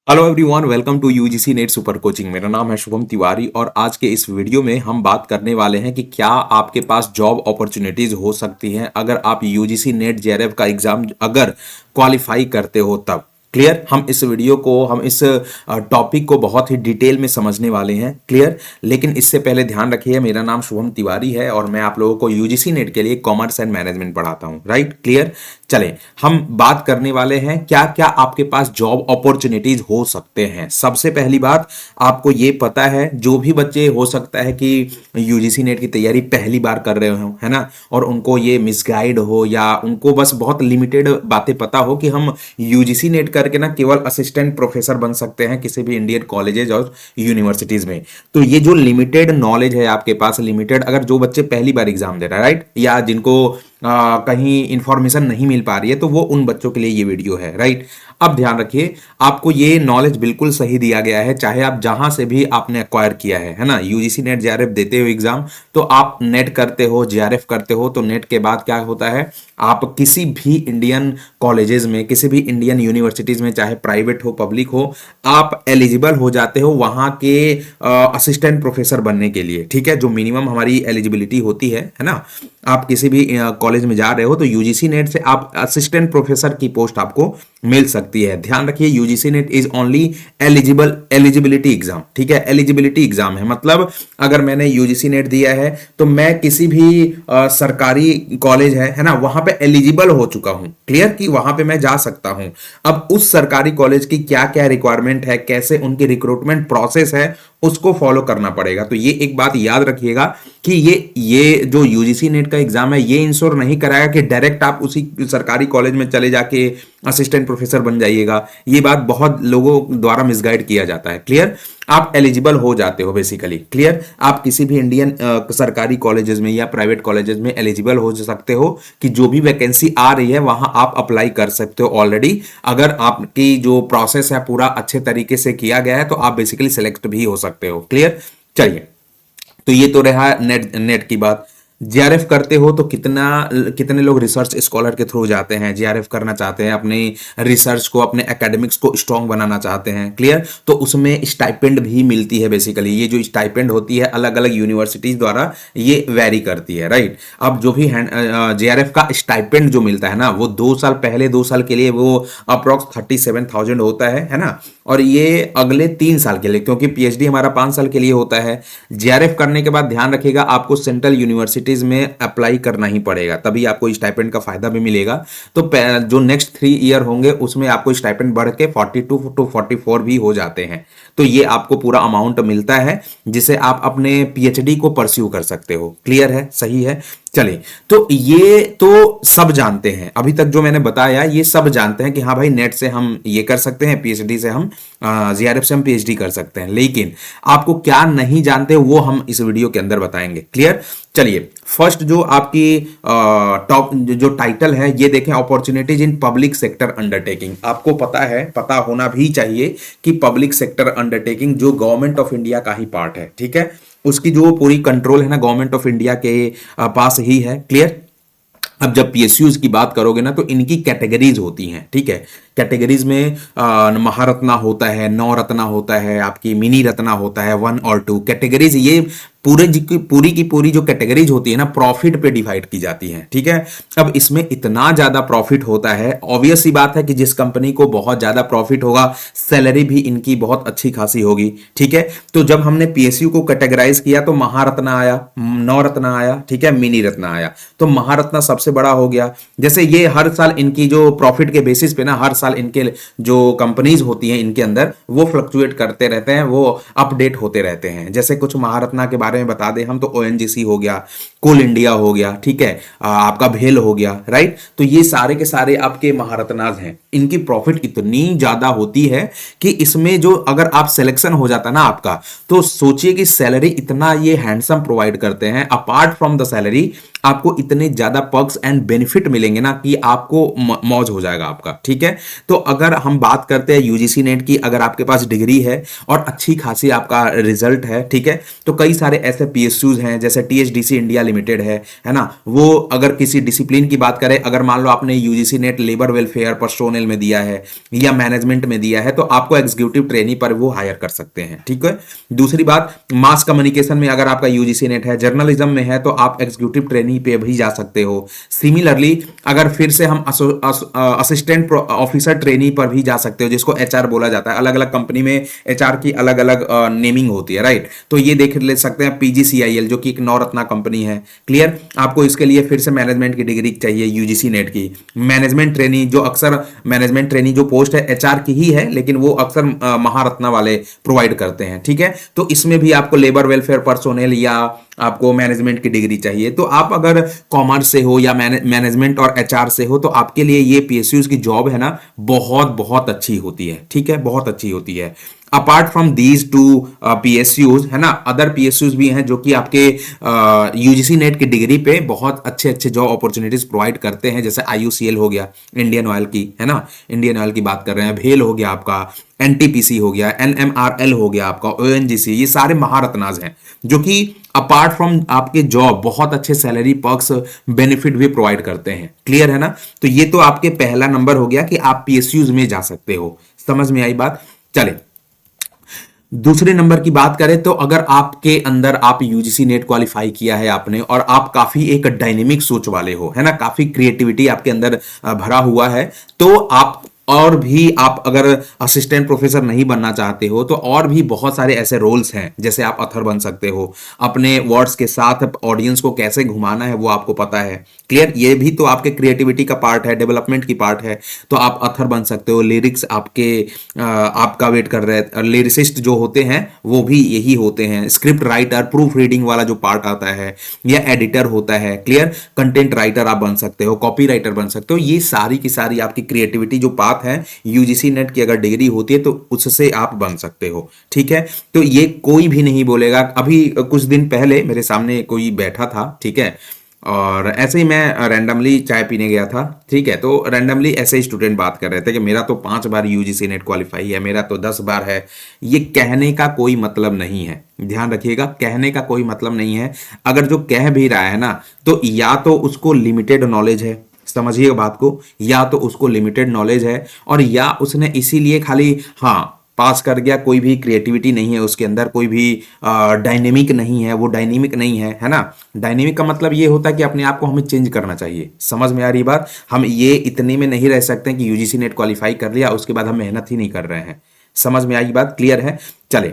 Hello everyone, welcome to UGC NET super coaching. मेरा नाम है शुभम तिवारी और आज के इस वीडियो में हम बात करने वाले हैं कि क्या आपके पास जॉब अपॉर्चुनिटीज हो सकती हैं अगर आप यूजीसी नेट जेआरएफ का एग्जाम अगर क्वालिफाई करते हो तब। क्लियर। हम इस वीडियो को हम इस टॉपिक को बहुत ही डिटेल में समझने वाले हैं। क्लियर। लेकिन इससे पहले ध्यान रखिए, मेरा नाम शुभम तिवारी है और मैं आप लोगों को यूजीसी नेट के लिए कॉमर्स एंड मैनेजमेंट पढ़ाता हूं। राइट। क्लियर। चलें, हम बात करने वाले हैं क्या क्या आपके पास जॉब अपॉर्चुनिटीज हो सकते हैं। सबसे पहली बात, आपको ये पता है, जो भी बच्चे हो सकता है कि यूजीसी नेट की तैयारी पहली बार कर रहे हो, है ना, और उनको ये मिसगाइड हो या उनको बस बहुत लिमिटेड बातें पता हो कि हम यूजीसी नेट करके ना केवल असिस्टेंट प्रोफेसर बन सकते हैं किसी भी इंडियन कॉलेजेज और यूनिवर्सिटीज में। तो ये जो लिमिटेड नॉलेज है आपके पास, लिमिटेड, अगर जो बच्चे पहली बार एग्जाम दे रहे हैं, राइट, या जिनको कहीं इंफॉर्मेशन नहीं मिल पा रही है, तो वो उन बच्चों के लिए ये वीडियो है। राइट। अब ध्यान रखिए, आपको ये नॉलेज बिल्कुल सही दिया गया है, चाहे आप जहां से भी आपने एक्वायर किया है ना। यूजीसी नेट जेआरएफ देते हो एग्जाम, तो आप नेट करते हो, जेआरएफ करते हो, तो नेट के बाद क्या होता है, आप किसी भी इंडियन कॉलेजेस में, किसी भी इंडियन यूनिवर्सिटीज में, चाहे प्राइवेट हो पब्लिक हो, आप एलिजिबल हो जाते हो वहां के असिस्टेंट प्रोफेसर बनने के लिए। ठीक है, जो मिनिमम हमारी एलिजिबिलिटी होती है ना। आप किसी भी कॉलेज में जा रहे हो तो यूजीसी नेट से आप असिस्टेंट प्रोफेसर की पोस्ट आपको मिल सकती है। ध्यान रखिए, UGC net is only eligibility exam. ठीक है, एलिजिबिलिटी एग्जाम है, मतलब अगर मैंने यूजीसी नेट दिया है तो मैं किसी भी सरकारी कॉलेज है ना, वहां पे एलिजिबल हो चुका हूं। क्लियर, कि वहां पे मैं जा सकता हूं। अब उस सरकारी कॉलेज की क्या क्या रिक्वायरमेंट है, कैसे उनकी रिक्रूटमेंट प्रोसेस है, उसको फॉलो करना पड़ेगा। तो ये एक बात याद रखिएगा कि ये जो यूजीसी नेट का एग्जाम है, ये इंश्योर नहीं कराएगा कि डायरेक्ट आप उसी सरकारी कॉलेज में चले जाके असिस्टेंट प्रोफेसर बन जाइएगा। ये बात बहुत लोगों द्वारा मिसगाइड किया जाता है। क्लियर। आप एलिजिबल हो जाते हो बेसिकली। क्लियर। आप किसी भी इंडियन सरकारी कॉलेजेस में या प्राइवेट कॉलेजेस में एलिजिबल हो सकते हो कि जो भी वैकेंसी आ रही है वहां आप अप्लाई कर सकते हो ऑलरेडी। अगर आपकी जो प्रोसेस है पूरा अच्छे तरीके से किया गया है तो आप बेसिकली सिलेक्ट भी हो सकते हो। क्लियर। चलिए, तो ये तो रहा नेट नेट की बात। जेआरएफ करते हो तो कितने लोग रिसर्च स्कॉलर के थ्रू जाते हैं, जेआरएफ करना चाहते हैं, अपने रिसर्च को, अपने एकेडमिक्स को स्ट्रांग बनाना चाहते हैं। क्लियर। तो उसमें स्टाइपेंड भी मिलती है। बेसिकली ये जो स्टाइपेंड होती है अलग अलग यूनिवर्सिटीज द्वारा ये वेरी करती है। राइट। अब जो भी जेआरएफ का स्टाइपेंड जो मिलता है ना, वो 2 साल पहले 2 साल के लिए वो अप्रोक्स 37,000 होता है ना, और ये अगले 3 साल के लिए, क्योंकि पीएचडी हमारा 5 साल के लिए होता है। जेआरएफ करने के बाद ध्यान रखिएगा, आपको सेंट्रल यूनिवर्सिटीज में अप्लाई करना ही पड़ेगा, तभी आपको स्टाइपेंड का फायदा भी मिलेगा। तो जो नेक्स्ट 3 ईयर होंगे उसमें आपको स्टाइपेंड बढ़ के 42 to 44 भी हो जाते हैं। तो ये आपको पूरा अमाउंट मिलता है जिसे आप अपने पीएचडी को परस्यू कर सकते हो। क्लियर है, सही है। चलिए, तो ये तो सब जानते हैं, अभी तक जो मैंने बताया ये सब जानते हैं कि हाँ भाई, नेट से हम ये कर सकते हैं, पीएचडी से हम जेआरएफ से हम पीएचडी कर सकते हैं। लेकिन आपको क्या नहीं जानते वो हम इस वीडियो के अंदर बताएंगे। क्लियर। चलिए, फर्स्ट जो आपकी टॉप जो टाइटल है ये देखें, opportunities in public sector undertaking. आपको पता है, पता होना भी चाहिए कि पब्लिक सेक्टर अंडरटेकिंग जो गवर्नमेंट ऑफ इंडिया का ही पार्ट है। ठीक है, उसकी जो पूरी कंट्रोल है ना गवर्नमेंट ऑफ इंडिया के पास ही है। क्लियर। अब जब पीएसयूज की बात करोगे ना तो इनकी कैटेगरीज होती हैं। ठीक है, कैटेगरीज में महारत्ना होता है, नवरत्ना होता है, आपकी मिनी रत्ना होता है, 1 और 2 कैटेगरीज। ये पूरी की पूरी जो कैटेगरीज होती है ना, प्रॉफिट पे डिवाइड की जाती है। ठीक है। अब इसमें इतना ज्यादा प्रॉफिट होता है, ऑब्वियस सी बात है कि जिस कंपनी को बहुत ज्यादा प्रॉफिट होगा, सैलरी भी इनकी बहुत अच्छी खासी होगी। ठीक है। तो जब हमने पीएसयू को कैटेगराइज किया तो महारत्ना आया, नवरत्ना आया, ठीक है, मिनी रत्ना आया। तो महारत्ना सबसे बड़ा हो गया। जैसे ये हर साल इनकी जो प्रॉफिट के बेसिस पे ना, हर साल इनके जो कंपनीज होती हैं इनके अंदर वो फ्लक्चुएट करते रहते हैं, वो अपडेट होते रहते हैं। जैसे कुछ महारत्ना के बारे में बता दें हम तो ओएनजीसी हो गया, कोल इंडिया हो गया, ठीक है, आपका भेल हो गया। राइट। तो ये सारे के सारे आपके महारत्नाज हैं। इनकी प्रॉफिट इतनी ज्यादा होती है कि इसमें जो अगर आप सिलेक्शन हो जाता ना आपका, तो सोचिए कि सैलरी इतना ये हैंडसम प्रोवाइड करते हैं। अपार्ट फ्रॉम द सैलरी, आपको इतने ज्यादा पर्क्स एंड बेनिफिट मिलेंगे ना कि आपको मौज हो जाएगा आपका। ठीक है, तो अगर हम बात करते हैं यूजीसी नेट की, अगर आपके पास डिग्री है और अच्छी खासी आपका रिजल्ट है, ठीक है, तो कई सारे ऐसे पीएसयूज हैं जैसे टीएचडीसी इंडिया लिमिटेड है ना, वो अगर किसी डिसिप्लिन की बात करें, अगर मान लो आपने UGC net labour welfare personnel में दिया है या मैनेजमेंट में दिया है, तो आपको एग्जीक्यूटिव ट्रेनी पर वो हायर कर सकते हैं। ठीक है, दूसरी बात, मास कम्युनिकेशन में अगर आपका यूजीसी नेट है, जर्नलिज्म में है, तो आप एग्जीक्यूटिव ट्रेनी पे भी जा सकते हो। सिमिलरली अगर फिर से हम असिस्टेंट ऑफिसर ट्रेनी पर भी जा सकते हो, जिसको एचआर बोला जाता है। अलग अलग कंपनी में एचआर की अलग अलग नेमिंग होती है, राइट। तो ये देख ले सकते हैं पीजीसीआईएल, जो कि एक नवरत्ना कंपनी है। क्लियर, आपको इसके लिए फिर से मैनेजमेंट की डिग्री चाहिए यूजीसी नेट की। मैनेजमेंट ट्रेनी, जो अक्सर मैनेजमेंट ट्रेनी जो पोस्ट है एचआर की ही है, लेकिन वो अक्सर महारत्ना वाले प्रोवाइड करते हैं। ठीक है, तो इसमें भी आपको लेबर वेलफेयर पर्सोनल या आपको मैनेजमेंट की डिग्री चाहिए। तो आप अगर कॉमर्स से हो या मैनेजमेंट और एचआर से हो, तो आपके लिए ये पीएसयूज की जॉब है ना, बहुत बहुत अच्छी होती है। ठीक है, बहुत अच्छी होती है। Apart from these two PSUs, है ना, अदर पीएसयूज भी हैं जो कि आपके यूजीसी नेट की डिग्री पे बहुत अच्छे अच्छे जॉब अपॉर्चुनिटीज प्रोवाइड करते हैं। जैसे आईयूसीएल हो गया, इंडियन ऑयल की, है ना, इंडियन ऑयल की बात कर रहे हैं, भेल हो गया आपका, एनटीपीसी हो गया, एनएमआरएल हो गया आपका, ओएनजीसी, ये सारे महारत्नाज हैं जो कि अपार्ट फ्रॉम आपके जॉब बहुत अच्छे सैलरी पर्क्स बेनिफिट भी प्रोवाइड करते हैं। क्लियर है ना, तो ये तो आपके पहला नंबर हो गया कि आप पीएसयूज में जा सकते हो। समझ में आई बात? चले दूसरे नंबर की बात करें, तो अगर आपके अंदर आप यूजीसी नेट क्वालिफाई किया है आपने और आप काफी एक डायनेमिक सोच वाले हो, है ना, काफी क्रिएटिविटी आपके अंदर भरा हुआ है, तो आप और भी, आप अगर असिस्टेंट प्रोफेसर नहीं बनना चाहते हो, तो और भी बहुत सारे ऐसे रोल्स हैं। जैसे आप अथर बन सकते हो, अपने वर्ड्स के साथ ऑडियंस को कैसे घुमाना है वो आपको पता है। क्लियर, ये भी तो आपके क्रिएटिविटी का पार्ट है, डेवलपमेंट की पार्ट है। तो आप अथर बन सकते हो, लिरिक्स आपके आपका वेट कर रहे हैं। लिरिसिस्ट जो होते हैं वो भी यही होते हैं, स्क्रिप्ट राइटर, प्रूफ रीडिंग वाला जो पार्ट आता है, या एडिटर होता है। क्लियर, कंटेंट राइटर आप बन सकते हो, कॉपी राइटर बन सकते हो। ये सारी की सारी आपकी क्रिएटिविटी जो पार्ट है, यूजीसी नेट की अगर डिग्री होती है तो उससे आप बन सकते हो। ठीक है, तो ये कोई भी नहीं बोलेगा। अभी कुछ दिन पहले मेरे सामने कोई बैठा था, ठीक है, और ऐसे ही मैं रैंडमली चाय पीने गया था। ठीक है, तो रैंडमली ऐसे ही स्टूडेंट बात कर रहे थे कि मेरा तो 5 बार यूजीसी नेट क्वालिफाई है, मेरा तो 10 बार है। ये कहने का कोई मतलब नहीं है, ध्यान रखिएगा, कहने का कोई मतलब नहीं है। अगर जो कह भी रहा है ना, तो या तो उसको लिमिटेड नॉलेज है, समझिएगा बात को, या तो उसको लिमिटेड नॉलेज है, और या उसने इसीलिए खाली हाँ पास कर गया, कोई भी क्रिएटिविटी नहीं है उसके अंदर, कोई भी डायनेमिक नहीं है, वो डायनेमिक नहीं है ना। डायनेमिक का मतलब ये होता है कि अपने आप को हमें चेंज करना चाहिए। समझ में आ रही बात? हम ये इतने में नहीं रह सकते कि यूजीसी नेट क्वालिफाई कर लिया उसके बाद हम मेहनत ही नहीं कर रहे हैं। समझ में आई बात? क्लियर है? चले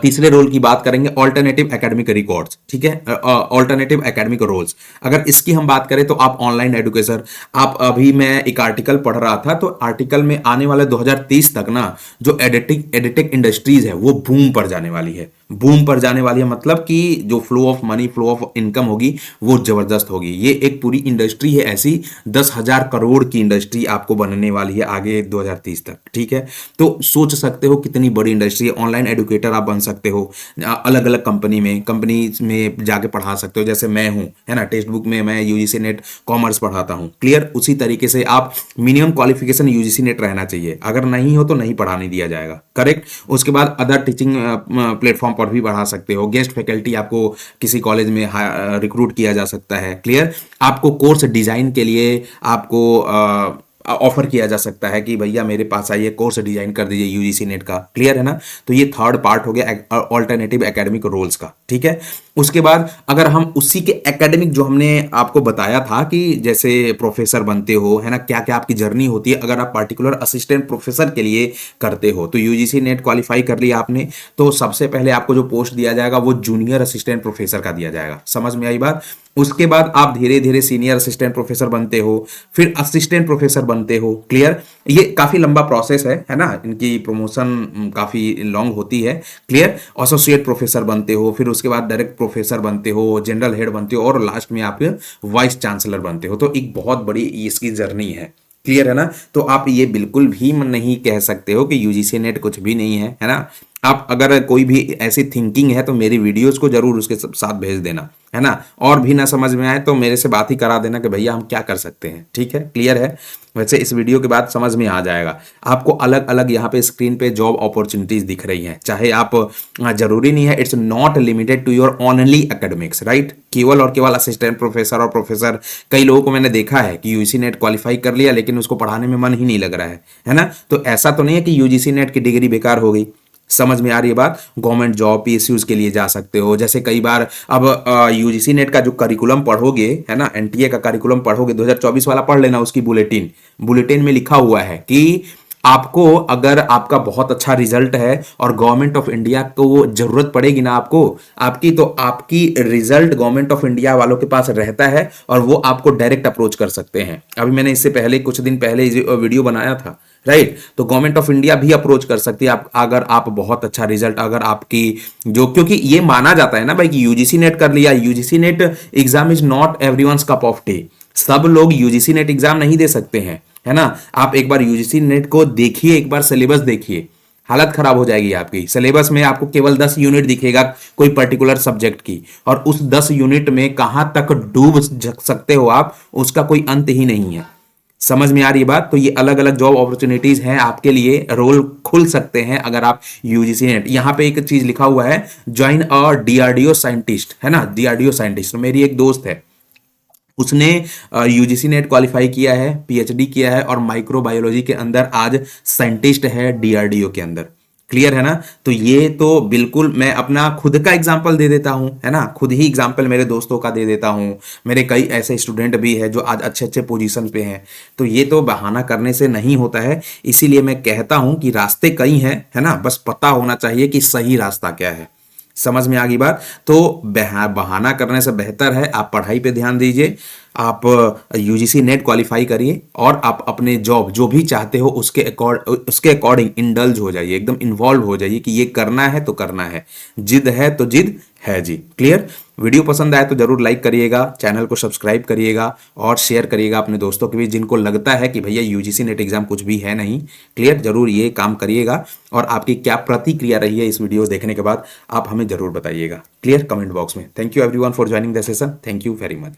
तीसरे रोल की बात करेंगे, ऑल्टरनेटिव एकेडमिक रिकॉर्ड्स। ठीक है, ऑल्टरनेटिव एकेडमिक रोल्स, अगर इसकी हम बात करें तो आप ऑनलाइन एडुकेशन, आप अभी मैं एक आर्टिकल पढ़ रहा था, तो आर्टिकल में आने वाले 2030 तक ना जो एडिटेक इंडस्ट्रीज है वो बूम पर जाने वाली है। बूम पर जाने वाली है मतलब कि जो flow of money, flow of income होगी वो जबरदस्त होगी। ये एक पूरी इंडस्ट्री है ऐसी, 10,000 करोड़ की इंडस्ट्री आपको बनने वाली है आगे 2030 तक। ठीक है, तो सोच सकते हो कितनी बड़ी इंडस्ट्री है। ऑनलाइन एडुकेटर आप बन सकते हो, अलग अलग कंपनी में जाके पढ़ा सकते हो। जैसे मैं हूं, है ना, टेक्स्ट बुक में मैं यूजीसी नेट कॉमर्स पढ़ाता हूं। क्लियर, उसी तरीके से आप मिनिमम क्वालिफिकेशन यूजीसी नेट रहना चाहिए, अगर नहीं हो तो नहीं पढ़ाने दिया जाएगा। करेक्ट, उसके बाद अदर टीचिंग प्लेटफॉर्म पर भी बढ़ा सकते हो। गेस्ट फैकल्टी आपको किसी कॉलेज में रिक्रूट किया जा सकता है। क्लियर, आपको कोर्स डिजाइन के लिए आपको ऑफर किया जा सकता है कि भैया मेरे पास आइए, कोर्स डिजाइन कर दीजिए यूजीसी नेट का। क्लियर है ना, तो ये थर्ड पार्ट हो गया ऑल्टरनेटिव एकेडमिक रोल्स का। ठीक है, उसके बाद अगर हम उसी के एकेडमिक जो हमने आपको बताया था कि जैसे प्रोफेसर बनते हो, है ना, क्या क्या आपकी जर्नी होती है, अगर आप पार्टिकुलर असिस्टेंट प्रोफेसर के लिए करते हो, तो यूजीसी नेट क्वालिफाई कर लिया आपने, तो सबसे पहले आपको जो पोस्ट दिया जाएगा वो जूनियर असिस्टेंट प्रोफेसर का दिया जाएगा। समझ में आई बात? उसके बाद आप धीरे धीरे सीनियर असिस्टेंट प्रोफेसर बनते हो, फिर असिस्टेंट प्रोफेसर बनते हो। क्लियर, ये काफी लंबा प्रोसेस है ना, इनकी प्रमोशन काफी लॉन्ग होती है। क्लियर, एसोसिएट प्रोफेसर बनते हो, फिर उसके बाद डायरेक्ट प्रोफेसर बनते हो, जनरल हेड बनते हो, और लास्ट में आप वाइस चांसलर बनते हो। तो एक बहुत बड़ी इसकी जर्नी है। क्लियर है ना, तो आप ये बिल्कुल भी नहीं कह सकते हो कि यूजीसी नेट कुछ भी नहीं है, है ना। आप अगर कोई भी ऐसी थिंकिंग है तो मेरी वीडियोस को जरूर उसके साथ भेज देना, है ना। और भी ना समझ में आए तो मेरे से बात ही करा देना कि भैया हम क्या कर सकते हैं, ठीक है, क्लियर है। वैसे इस वीडियो के बाद समझ में आ जाएगा आपको। अलग अलग यहाँ पे स्क्रीन पे जॉब अपॉर्चुनिटीज दिख रही हैं, चाहे आप जरूरी नहीं है, it's not limited to your only academics, right. केवल और केवल असिस्टेंट प्रोफेसर और प्रोफेसर, कई लोगों को मैंने देखा है कि यूजीसी नेट क्वालिफाई कर लिया लेकिन उसको पढ़ाने में मन ही नहीं लग रहा है ना। तो ऐसा तो नहीं है कि यूजीसी नेट की डिग्री बेकार हो गई। समझ में आ रही है बात। गवर्नमेंट जॉब पीएसयूज के लिए जा सकते हो। जैसे कई बार अब यूजीसी नेट का जो करिकुलम पढ़ोगे, है ना, एनटीए का करिकुलम पढ़ोगे, 2024 वाला पढ़ लेना। उसकी बुलेटिन बुलेटिन में लिखा हुआ है कि आपको अगर आपका बहुत अच्छा रिजल्ट है और गवर्नमेंट ऑफ इंडिया को जरूरत पड़ेगी ना आपको, आपकी तो आपकी रिजल्ट गवर्नमेंट ऑफ इंडिया वालों के पास रहता है और वो आपको डायरेक्ट अप्रोच कर सकते हैं। अभी मैंने इससे पहले कुछ दिन पहले वीडियो बनाया था, राइट। तो गवर्नमेंट ऑफ इंडिया भी अप्रोच कर सकती है आप, अगर आप बहुत अच्छा रिजल्ट, अगर आपकी जो, क्योंकि ये माना जाता है ना भाई कि यूजीसी नेट कर लिया, UGC net exam is not everyone's cup of T. सब लोग यूजीसी नेट एग्जाम नहीं दे सकते हैं, है ना। आप एक बार यूजीसी नेट को देखिए, एक बार सिलेबस देखिए, हालत खराब हो जाएगी आपकी। सिलेबस में आपको केवल 10 यूनिट दिखेगा कोई पर्टिकुलर सब्जेक्ट की, और उस 10 यूनिट में कहां तक डूब सकते हो आप, उसका कोई अंत ही नहीं है। समझ में आ रही है बात। तो ये अलग अलग जॉब अपॉर्चुनिटीज हैं आपके लिए, रोल खुल सकते हैं अगर आप यूजीसी नेट। यहां पे एक चीज लिखा हुआ है, ज्वाइन अ डीआरडीओ साइंटिस्ट, है ना, डीआरडीओ साइंटिस्ट। तो मेरी एक दोस्त है, उसने यूजीसी नेट क्वालिफाई किया है, पीएचडी किया है और माइक्रोबायोलॉजी के अंदर आज साइंटिस्ट है डीआरडीओ के अंदर। क्लियर है ना। तो ये तो बिल्कुल मैं अपना खुद का एग्जांपल दे देता हूं, है ना, खुद ही एग्जांपल मेरे दोस्तों का दे देता हूं। मेरे कई ऐसे स्टूडेंट भी हैं जो आज अच्छे अच्छे पोजीशन पे हैं। तो ये तो बहाना करने से नहीं होता है। इसीलिए मैं कहता हूं कि रास्ते कई हैं, है ना, बस पता होना चाहिए कि सही रास्ता क्या है। समझ में आ गई बात। तो बहाना करने से बेहतर है आप पढ़ाई पे ध्यान दीजिए, आप यूजीसी नेट क्वालिफाई करिए और आप अपने जॉब जो भी चाहते हो उसके अकॉर्डिंग इंडल्ज हो जाइए, एकदम इन्वॉल्व हो जाइए कि ये करना है तो करना है, जिद है तो जिद है जी। क्लियर। वीडियो पसंद आए तो जरूर लाइक करिएगा, चैनल को सब्सक्राइब करिएगा और शेयर करिएगा अपने दोस्तों के बीच जिनको लगता है कि भैया यूजीसी नेट एग्जाम कुछ भी है नहीं। क्लियर, जरूर ये काम करिएगा। और आपकी क्या प्रतिक्रिया रही है इस वीडियो देखने के बाद, आप हमें जरूर बताइएगा, क्लियर, कमेंट बॉक्स में। Thank you everyone for joining the session. Thank you very much.